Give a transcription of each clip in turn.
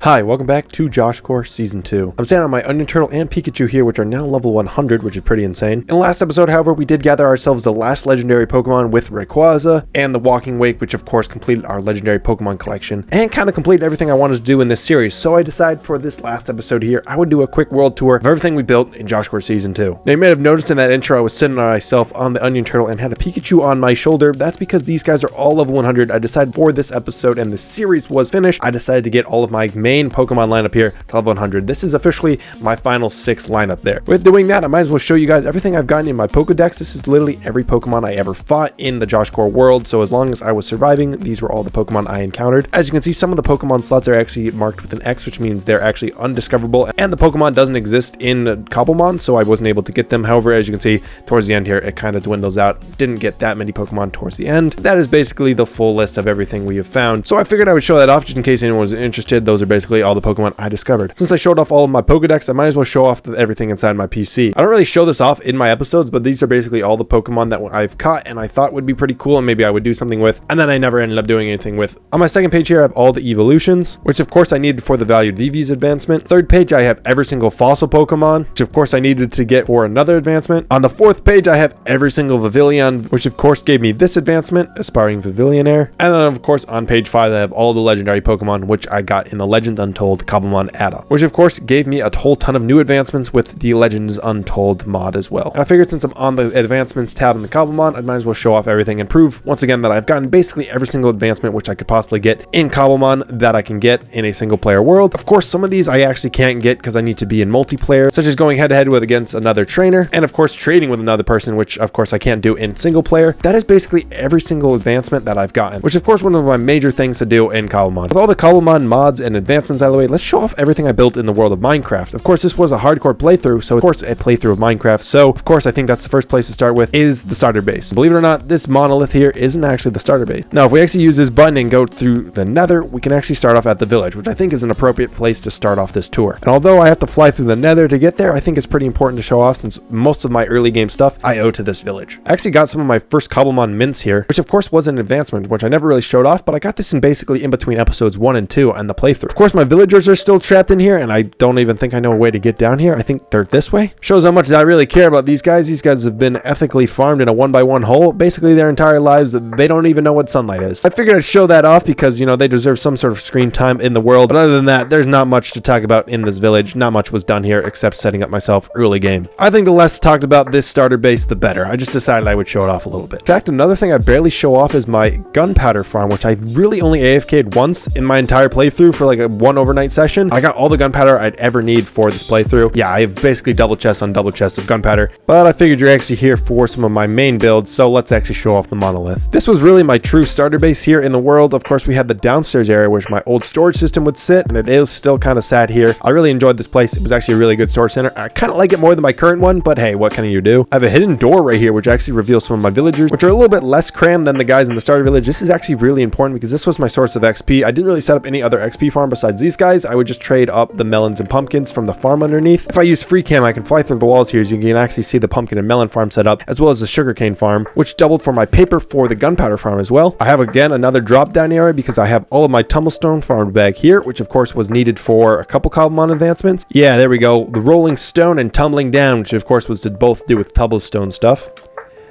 Hi, welcome back to Joshcore Season 2. I'm standing on my Onion Turtle and Pikachu here, which are now level 100, which is pretty insane. In the last episode, however, we did gather ourselves the last legendary Pokemon with Rayquaza and the Walking Wake, which of course completed our legendary Pokemon collection and kind of completed everything I wanted to do in this series. So I decided for this last episode here, I would do a quick world tour of everything we built in Joshcore Season 2. Now you may have noticed in that intro, I was sitting on myself on the Onion Turtle and had a Pikachu on my shoulder. That's because these guys are all level 100. I decided for this episode and the series was finished, I decided to get all of my main Pokemon lineup here to level 100. This is officially my final 6 lineup there. With doing that, I might as well show you guys everything I've gotten in my Pokedex. This is literally every Pokemon I ever fought in the Joshcore world. So as long as I was surviving, these were all the Pokemon I encountered. As you can see, some of the Pokemon slots are actually marked with an X, which means they're actually undiscoverable. And the Pokemon doesn't exist in Cobblemon, so I wasn't able to get them. However, as you can see, towards the end here, it kind of dwindles out. Didn't get that many Pokemon towards the end. That is basically the full list of everything we have found. So I figured I would show that off just in case anyone was interested. Those are basically all the Pokemon I discovered. Since I showed off all of my Pokedex, I might as well show off everything inside my PC. I don't really show this off in my episodes, but these are basically all the Pokemon that I've caught and I thought would be pretty cool and maybe I would do something with, and then I never ended up doing anything with. On my second page here, I have all the evolutions, which of course I needed for the valued VV's advancement. Third page, I have every single fossil Pokemon, which of course I needed to get for another advancement. On the fourth page, I have every single Vivillon, which of course gave me this advancement, Aspiring Vivillionaire. And then of course on page 5, I have all the legendary Pokemon, which I got in the Legend Untold Cobblemon add-on, which of course gave me a whole ton of new advancements with the Legends Untold mod as well. And I figured since I'm on the advancements tab in the Cobblemon, I might as well show off everything and prove once again that I've gotten basically every single advancement which I could possibly get in Cobblemon that I can get in a single player world. Of course, some of these I actually can't get because I need to be in multiplayer, such as going head to head with against another trainer, and of course trading with another person, which of course I can't do in single player. That is basically every single advancement that I've gotten, which of course one of my major things to do in Cobblemon. With all the Cobblemon mods and advancements out of the way, let's show off everything I built in the world of Minecraft. Of course, this was a hardcore playthrough, so of course a playthrough of Minecraft. So of course I think that's the first place to start with is the starter base. Believe it or not, this monolith here isn't actually the starter base. Now, if we actually use this button and go through the nether, we can actually start off at the village, which I think is an appropriate place to start off this tour. And although I have to fly through the nether to get there, I think it's pretty important to show off since most of my early game stuff I owe to this village. I actually got some of my first Cobblemon mints here, which of course was an advancement, which I never really showed off, but I got this in basically in between episodes 1 and 2 and the playthrough. Of course, my villagers are still trapped in here, and I don't even think I know a way to get down here. I think they're this way. Shows how much I really care about these guys. These guys have been ethically farmed in a 1x1 hole basically their entire lives. They don't even know what sunlight is. I figured I'd show that off because, you know, they deserve some sort of screen time in the world. But other than that, there's not much to talk about in this village. Not much was done here except setting up myself early game. I think the less talked about this starter base, the better. I just decided I would show it off a little bit. In fact, another thing I barely show off is my gunpowder farm, which I really only AFK'd once in my entire playthrough for like a 1 overnight session. I got all the gunpowder I'd ever need for this playthrough. Yeah, I have basically double chests on double chests of gunpowder, but I figured you're actually here for some of my main builds, so let's actually show off the monolith. This was really my true starter base here in the world. Of course, we had the downstairs area which my old storage system would sit, and it is still kind of sad here. I really enjoyed this place. It was actually a really good storage center. I kind of like it more than my current one, but hey, what can you do? I have a hidden door right here which actually reveals some of my villagers, which are a little bit less crammed than the guys in the starter village. This is actually really important because this was my source of XP. I didn't really set up any other XP farm besides these guys. I would just trade up the melons and pumpkins from the farm underneath. If I use free cam, I can fly through the walls here, as you can actually see the pumpkin and melon farm set up, as well as the sugarcane farm, which doubled for my paper for the gunpowder farm as well. I have again another drop down area because I have all of my tumblestone farmed back here, which of course was needed for a couple Cobblemon advancements. Yeah, there we go. The rolling stone and tumbling down, which of course was to both do with tumblestone stuff.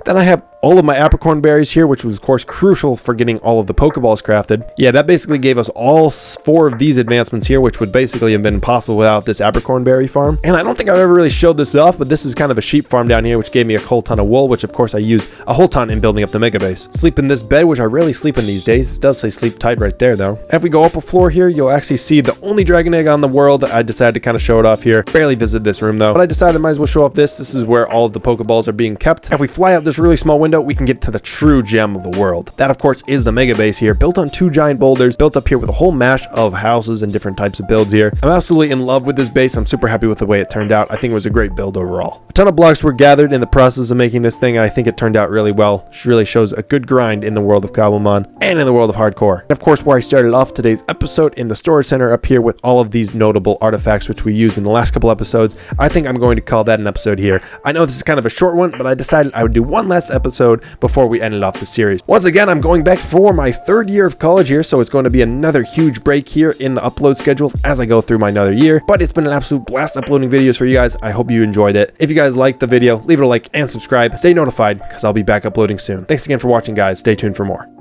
Then I have all of my apricorn berries here, which was of course crucial for getting all of the Pokeballs crafted. Yeah, that basically gave us all 4 of these advancements here, which would basically have been impossible without this apricorn berry farm. And I don't think I've ever really showed this off, but this is kind of a sheep farm down here, which gave me a whole ton of wool, which of course I used a whole ton in building up the mega base. Sleep in this bed, which I rarely sleep in these days. It does say sleep tight right there though. And if we go up a floor here, you'll actually see the only dragon egg on the world. I decided to kind of show it off here. Barely visited this room though, but I decided I might as well show off this. This is where all of the Pokeballs are being kept. And if we fly out this really small window, we can get to the true gem of the world. That of course is the mega base here, built on 2 giant boulders, built up here with a whole mash of houses and different types of builds here. I'm absolutely in love with this base. I'm super happy with the way it turned out. I think it was a great build overall. A ton of blocks were gathered in the process of making this thing, and I think it turned out really well. It really shows a good grind in the world of Cobblemon and in the world of hardcore. And of course, where I started off today's episode in the storage center up here with all of these notable artifacts which we used in the last couple episodes, I think I'm going to call that an episode here. I know this is kind of a short one, but I decided I would do one last episode episode before we ended off the series. Once again, I'm going back for my 3rd year of college here, so it's going to be another huge break here in the upload schedule as I go through my another year, but it's been an absolute blast uploading videos for you guys. I hope you enjoyed it. If you guys liked the video, leave it a like and subscribe. Stay notified because I'll be back uploading soon. Thanks again for watching, guys. Stay tuned for more.